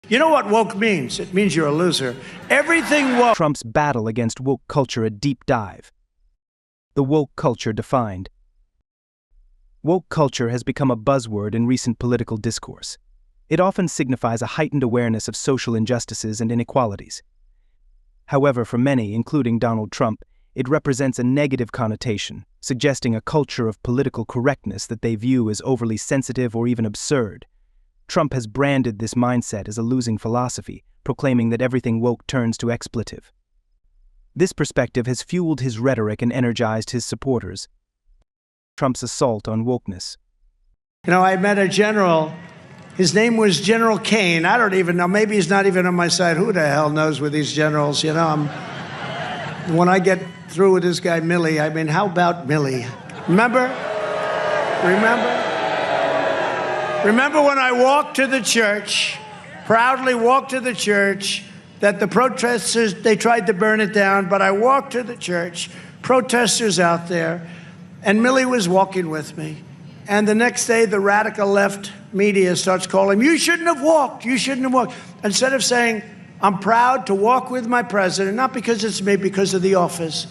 You know what woke means? It means you're a loser. Everything woke. Trump's battle against woke culture a deep dive. The woke culture defined. Woke culture has become a buzzword in recent political discourse. It often signifies a heightened awareness of social injustices and inequalities. However, for many, including Donald Trump, it represents a negative connotation, suggesting a culture of political correctness that they view as overly sensitive or even absurd. Trump has branded this mindset as a losing philosophy, proclaiming that everything woke turns to expletive. This perspective has fueled his rhetoric and energized his supporters. Trump's assault on wokeness. You know, I met a general. His name was General Kane. I don't even know. Maybe he's not even on my side. Who the hell knows with these generals? You know, when I get through with this guy, Milley, I mean, how about Milley? Remember? Remember when I walked to the church, proudly walked to the church, that the protesters, they tried to burn it down, but I walked to the church, protesters out there, and Milley was walking with me. And the next day, the radical left media starts calling, you shouldn't have walked, you shouldn't have walked. Instead of saying, I'm proud to walk with my president, not because it's me, because of the office.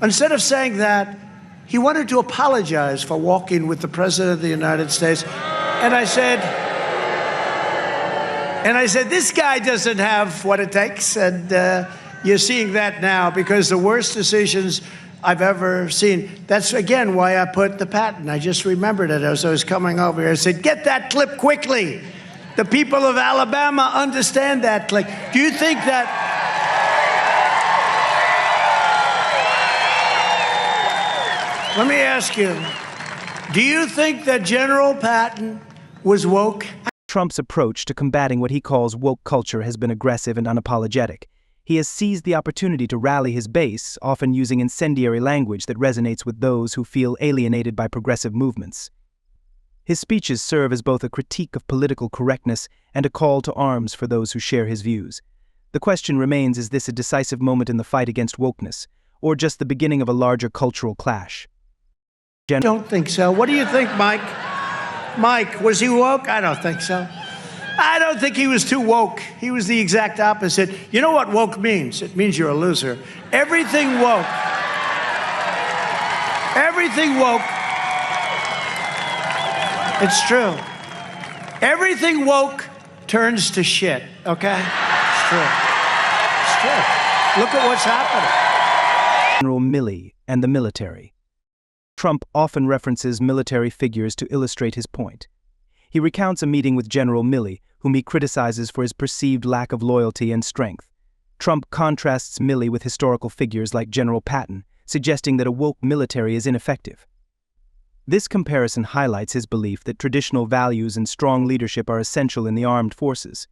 Instead of saying that, he wanted to apologize for walking with the president of the United States. And I said, this guy doesn't have what it takes. And you're seeing that now, because the worst decisions I've ever seen. That's, again, why I put the patent. I just remembered it as I was coming over here. I said, get that clip quickly. The people of Alabama understand that clip. Do you think that... Let me ask you, do you think that General Patton was woke? Trump's approach to combating what he calls woke culture has been aggressive and unapologetic. He has seized the opportunity to rally his base, often using incendiary language that resonates with those who feel alienated by progressive movements. His speeches serve as both a critique of political correctness and a call to arms for those who share his views. The question remains, is this a decisive moment in the fight against wokeness, or just the beginning of a larger cultural clash? I don't think so. What do you think, Mike? Mike, was he woke? I don't think so. I don't think he was too woke. He was the exact opposite. You know what woke means? It means you're a loser. Everything woke. Everything woke. It's true. Everything woke turns to shit, okay? It's true. It's true. Look at what's happening. General Milley and the military. Trump often references military figures to illustrate his point. He recounts a meeting with General Milley, whom he criticizes for his perceived lack of loyalty and strength. Trump contrasts Milley with historical figures like General Patton, suggesting that a woke military is ineffective. This comparison highlights his belief that traditional values and strong leadership are essential in the armed forces.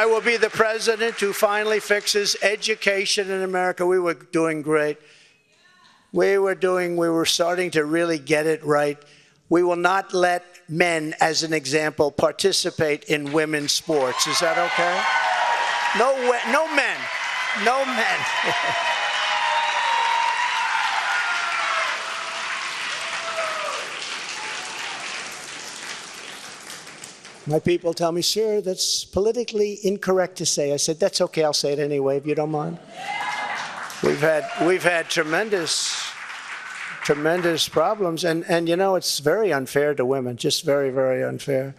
I will be the president who finally fixes education in America. We were doing great. We were starting to really get it right. We will not let men, as an example, participate in women's sports. Is that okay? No men. No men. My people tell me, sir, that's politically incorrect to say. I said, that's okay, I'll say it anyway, if you don't mind. We've had tremendous problems, and you know, it's very unfair to women, just very, very unfair.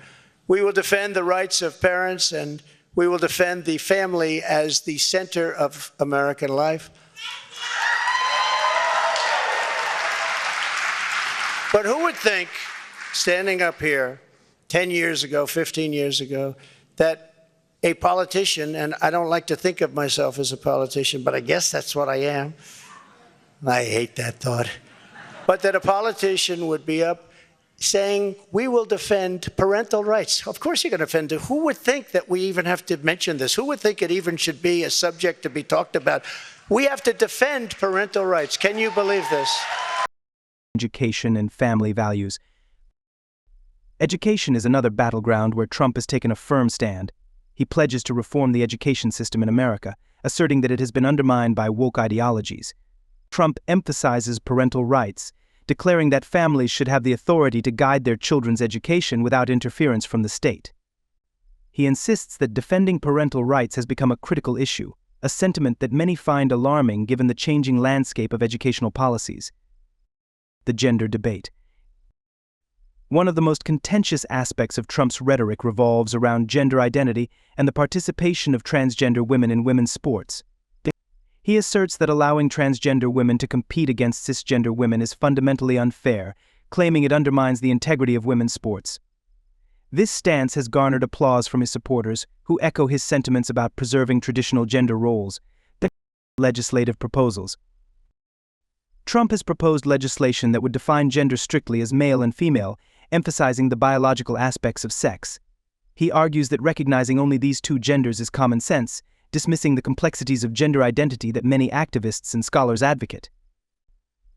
We will defend the rights of parents, and we will defend the family as the center of American life. But who would think, standing up here 10 years ago, 15 years ago, that a politician, and I don't like to think of myself as a politician, but I guess that's what I am. I hate that thought. But that a politician would be up saying, we will defend parental rights. Of course you're going to defend it. Who would think that we even have to mention this? Who would think it even should be a subject to be talked about? We have to defend parental rights. Can you believe this? Education and family values. Education is another battleground where Trump has taken a firm stand. He pledges to reform the education system in America, asserting that it has been undermined by woke ideologies. Trump emphasizes parental rights, declaring that families should have the authority to guide their children's education without interference from the state. He insists that defending parental rights has become a critical issue, a sentiment that many find alarming given the changing landscape of educational policies. The gender debate. One of the most contentious aspects of Trump's rhetoric revolves around gender identity and the participation of transgender women in women's sports. He asserts that allowing transgender women to compete against cisgender women is fundamentally unfair, claiming it undermines the integrity of women's sports. This stance has garnered applause from his supporters, who echo his sentiments about preserving traditional gender roles. The legislative proposals. Trump has proposed legislation that would define gender strictly as male and female, emphasizing the biological aspects of sex. He argues that recognizing only these two genders is common sense, dismissing the complexities of gender identity that many activists and scholars advocate.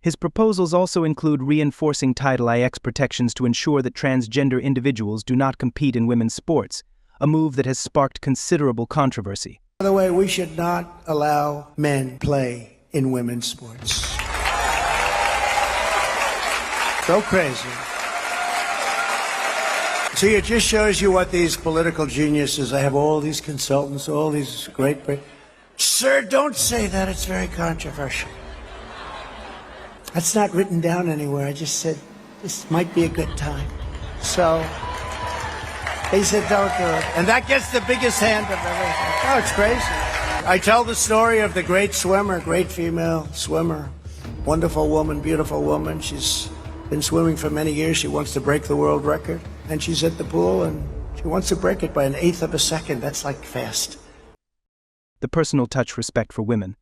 His proposals also include reinforcing Title IX protections to ensure that transgender individuals do not compete in women's sports, a move that has sparked considerable controversy. By the way, we should not allow men play in women's sports. So crazy. See, it just shows you what these political geniuses, I have all these consultants, all these great... Sir, don't say that, it's very controversial. That's not written down anywhere. I just said, this might be a good time. So, they said, don't do it. And that gets the biggest hand of everything. Oh, it's crazy. I tell the story of the great swimmer, great female swimmer, wonderful woman, beautiful woman. She's been swimming for many years. She wants to break the world record. And she's at the pool, and she wants to break it by 1/8 of a second. That's like fast. The personal touch respect for women.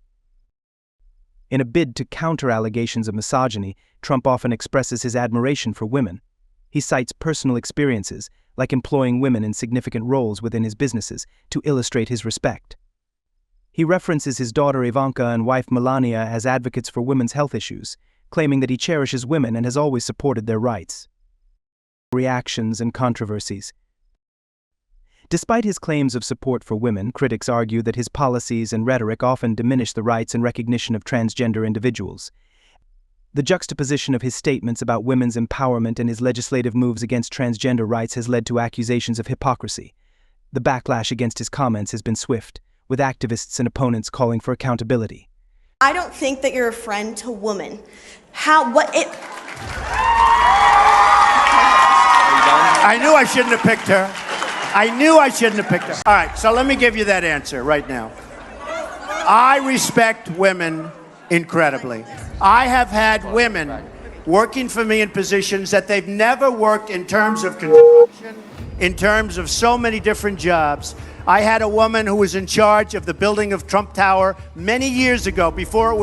In a bid to counter allegations of misogyny, Trump often expresses his admiration for women. He cites personal experiences, like employing women in significant roles within his businesses, to illustrate his respect. He references his daughter Ivanka and wife Melania as advocates for women's health issues, claiming that he cherishes women and has always supported their rights. Reactions and controversies. Despite his claims of support for women, critics argue that his policies and rhetoric often diminish the rights and recognition of transgender individuals. The juxtaposition of his statements about women's empowerment and his legislative moves against transgender rights has led to accusations of hypocrisy. The backlash against his comments has been swift, with activists and opponents calling for accountability. I don't think that you're a friend to women. I knew I shouldn't have picked her. I knew I shouldn't have picked her. All right, so let me give you that answer right now. I respect women incredibly. I have had women working for me in positions that they've never worked in terms of construction, in terms of so many different jobs. I had a woman who was in charge of the building of Trump Tower many years ago, before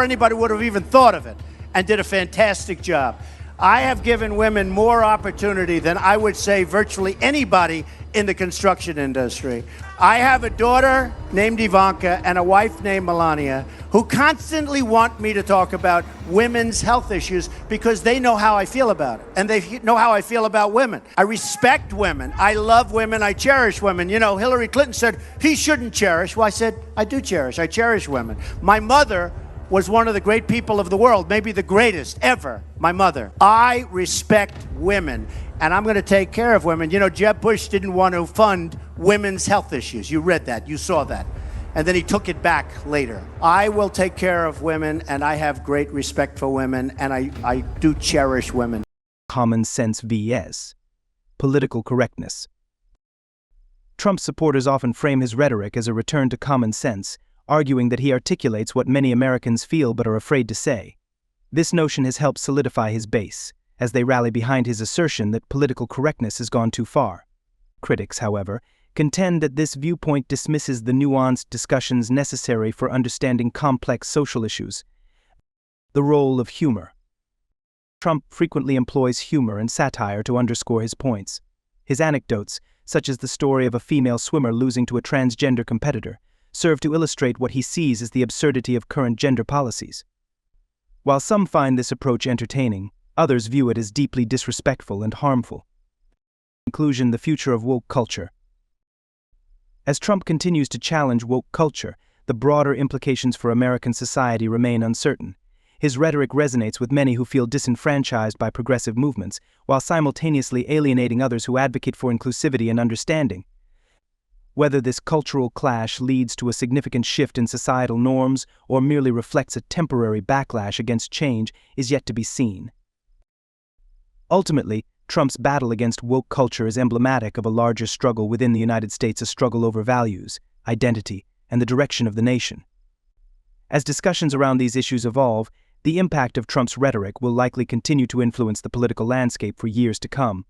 anybody would have even thought of it, and did a fantastic job. I have given women more opportunity than I would say virtually anybody in the construction industry. I have a daughter named Ivanka and a wife named Melania who constantly want me to talk about women's health issues because they know how I feel about it, and they know how I feel about women. I respect women. I love women. I cherish women. You know, Hillary Clinton said he shouldn't cherish. Well, I said, I do cherish. I cherish women. My mother was one of the great people of the world, maybe the greatest ever, my mother. I respect women, and I'm going to take care of women. You know, Jeb Bush didn't want to fund women's health issues. You read that, you saw that. And then he took it back later. I will take care of women, and I have great respect for women, and I do cherish women. Common sense vs. political correctness. Trump supporters often frame his rhetoric as a return to common sense, arguing that he articulates what many Americans feel but are afraid to say. This notion has helped solidify his base, as they rally behind his assertion that political correctness has gone too far. Critics, however, contend that this viewpoint dismisses the nuanced discussions necessary for understanding complex social issues. The role of humor. Trump frequently employs humor and satire to underscore his points. His anecdotes, such as the story of a female swimmer losing to a transgender competitor, serve to illustrate what he sees as the absurdity of current gender policies. While some find this approach entertaining, others view it as deeply disrespectful and harmful. In conclusion, the future of woke culture. As Trump continues to challenge woke culture, the broader implications for American society remain uncertain. His rhetoric resonates with many who feel disenfranchised by progressive movements, while simultaneously alienating others who advocate for inclusivity and understanding. Whether this cultural clash leads to a significant shift in societal norms or merely reflects a temporary backlash against change is yet to be seen. Ultimately, Trump's battle against woke culture is emblematic of a larger struggle within the United States, a struggle over values, identity, and the direction of the nation. As discussions around these issues evolve, the impact of Trump's rhetoric will likely continue to influence the political landscape for years to come.